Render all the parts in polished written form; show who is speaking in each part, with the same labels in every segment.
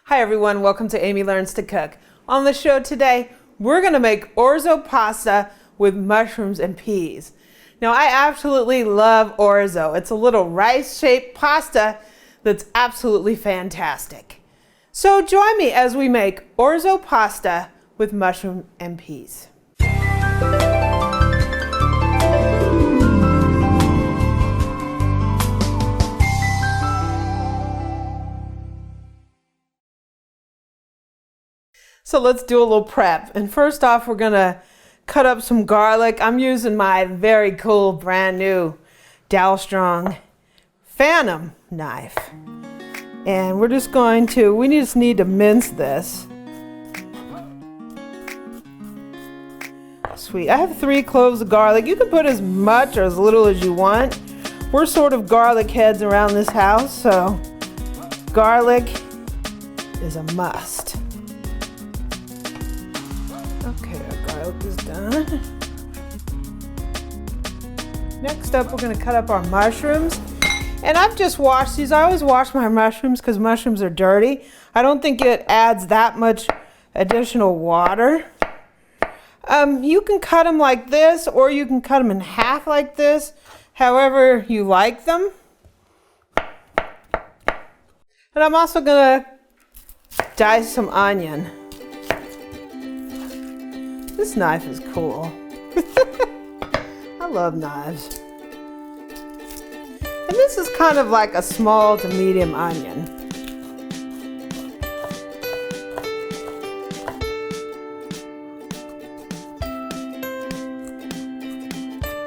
Speaker 1: Hi everyone, welcome to Amy Learns to Cook. On the show today, we're gonna make orzo pasta with mushrooms and peas. Now I absolutely love orzo. It's a little rice-shaped pasta that's absolutely fantastic. So join me as we make orzo pasta with mushroom and peas. So let's do a little prep. And first off, we're gonna cut up some garlic. I'm using my very cool brand new Dalstrong Phantom knife. And we're just going to, we just need to mince this. Sweet, I have 3 cloves of garlic. You can put as much or as little as you want. We're sort of garlic heads around this house, so garlic is a must. Okay, our garlic is done. Next up, we're gonna cut up our mushrooms. And I've just washed these. I always wash my mushrooms because mushrooms are dirty. I don't think it adds that much additional water. You can cut them like this, or you can cut them in half like this, however you like them. And I'm also gonna dice some onion. This knife is cool. I love knives. And this is kind of like a small to medium onion.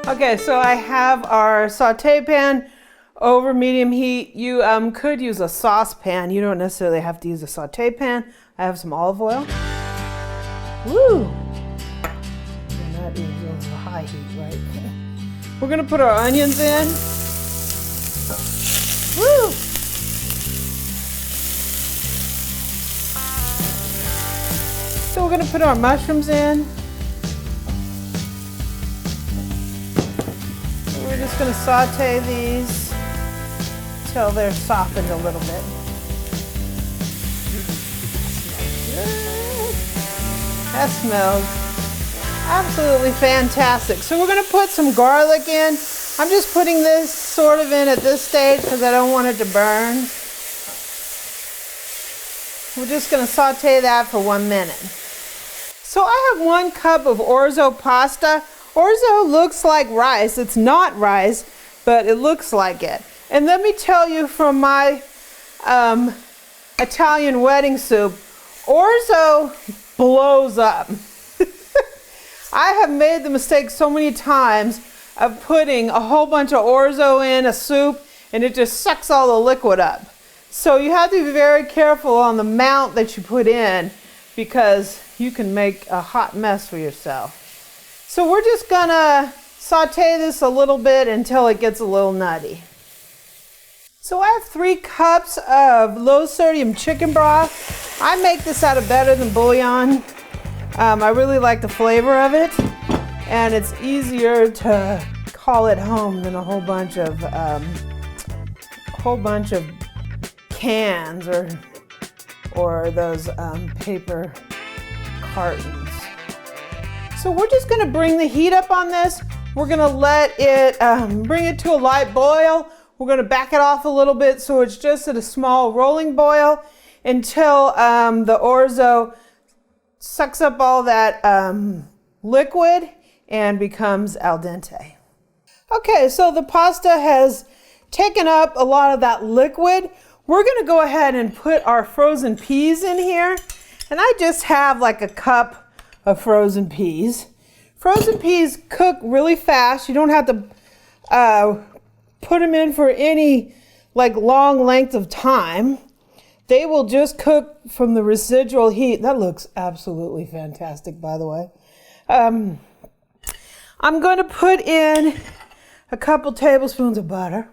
Speaker 1: Okay, so I have our saute pan over medium heat. You could use a saucepan. You don't necessarily have to use a saute pan. I have some olive oil. Woo! That is over high heat, right? We're gonna put our onions in. Woo! So we're gonna put our mushrooms in. And we're just gonna saute these until they're softened a little bit. That smells absolutely fantastic. So we're gonna put some garlic in. I'm just putting this sort of in at this stage because I don't want it to burn. We're just gonna saute that for 1 minute. So I have 1 cup of orzo pasta. Orzo looks like rice. It's not rice, but it looks like it. And let me tell you from my Italian wedding soup, orzo blows up. I have made the mistake so many times of putting a whole bunch of orzo in a soup and it just sucks all the liquid up. So you have to be very careful on the amount that you put in because you can make a hot mess for yourself. So we're just gonna saute this a little bit until it gets a little nutty. So I have 3 cups of low sodium chicken broth. I make this out of better than bouillon. I really like the flavor of it, and it's easier to call it home than a whole bunch of cans or those paper cartons. So we're just going to bring the heat up on this. We're going to let it bring it to a light boil. We're going to back it off a little bit so it's just at a small rolling boil until the orzo sucks up all that liquid and becomes al dente. Okay, so the pasta has taken up a lot of that liquid. We're gonna go ahead and put our frozen peas in here. And I just have like a cup of frozen peas. Frozen peas cook really fast. You don't have to put them in for any like long length of time. They will just cook from the residual heat. That looks absolutely fantastic, by the way. I'm going to put in a couple tablespoons of butter.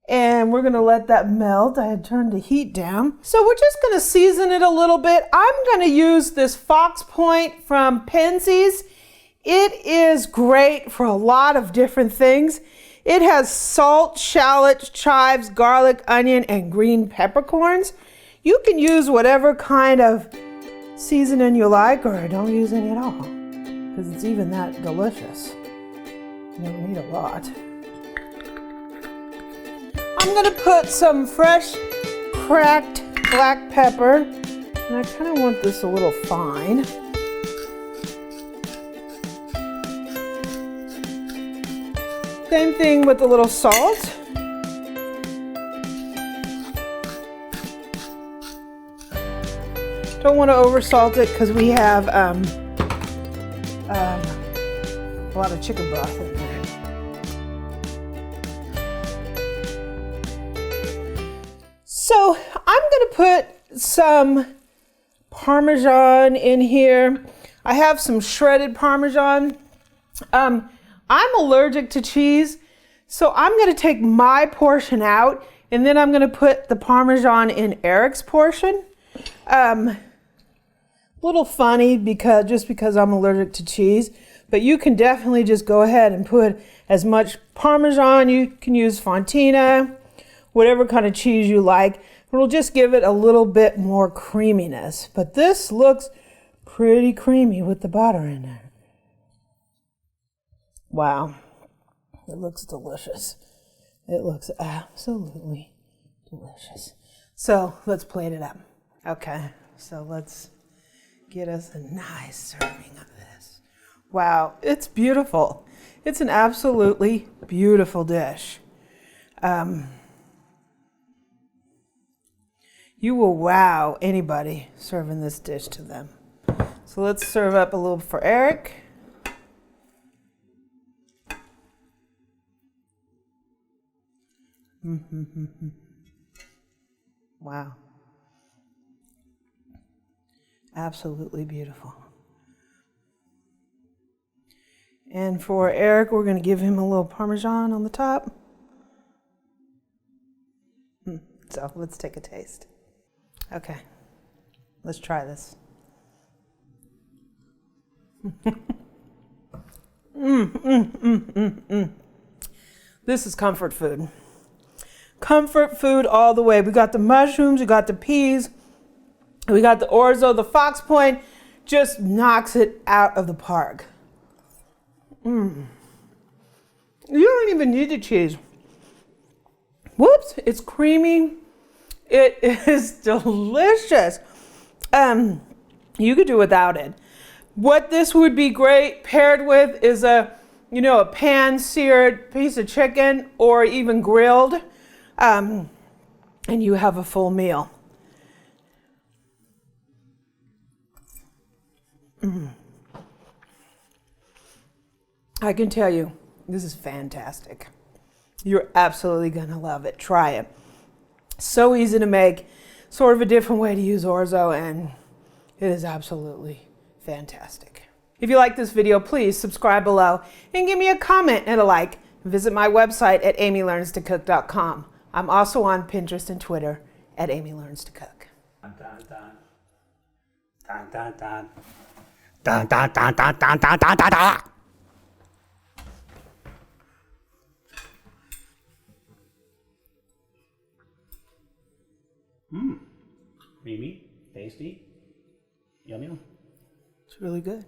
Speaker 1: And we're going to let that melt. I had turned the heat down. So we're just going to season it a little bit. I'm going to use this Fox Point from Penzeys. It is great for a lot of different things. It has salt, shallots, chives, garlic, onion, and green peppercorns. You can use whatever kind of seasoning you like, or don't use any at all, because it's even that delicious. You don't need a lot. I'm gonna put some fresh cracked black pepper, and I kind of want this a little fine. Same thing with a little salt. Don't want to over salt it because we have a lot of chicken broth in there. So I'm going to put some Parmesan in here. I have some shredded Parmesan. I'm allergic to cheese, so I'm going to take my portion out, and then I'm going to put the Parmesan in Eric's portion. Little funny because I'm allergic to cheese, but you can definitely just go ahead and put as much Parmesan. You can use Fontina, whatever kind of cheese you like. It'll just give it a little bit more creaminess, but this looks pretty creamy with the butter in there. Wow, it looks delicious. It looks absolutely delicious. So let's plate it up. Okay, so let's get us a nice serving of this. Wow, it's beautiful. It's an absolutely beautiful dish. You will wow anybody serving this dish to them. So let's serve up a little for Eric. Wow. Absolutely beautiful. And for Eric, we're going to give him a little Parmesan on the top. So let's take a taste. Okay, let's try this. This is comfort food. Comfort food all the way. We got the mushrooms, we got the peas, we got the orzo, the fox point, just knocks it out of the park. You don't even need the cheese. Whoops, it's creamy. It is delicious. You could do without it. What this would be great paired with is a pan-seared piece of chicken or even grilled, and you have a full meal. I can tell you, this is fantastic. You're absolutely gonna love it. Try it. So easy to make, sort of a different way to use orzo, and it is absolutely fantastic. If you like this video, please subscribe below and give me a comment and a like. Visit my website at amylearnstocook.com. I'm also on Pinterest and Twitter at Amy Learns to Cook.
Speaker 2: Dun, dun, dun. Dun, dun, dun. Dun, dun, dun, dun, dun, dun, dun, dun, dun. Creamy, tasty, yum yum.
Speaker 1: It's really good.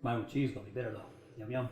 Speaker 2: Mine with cheese gonna be better though. Yum yum.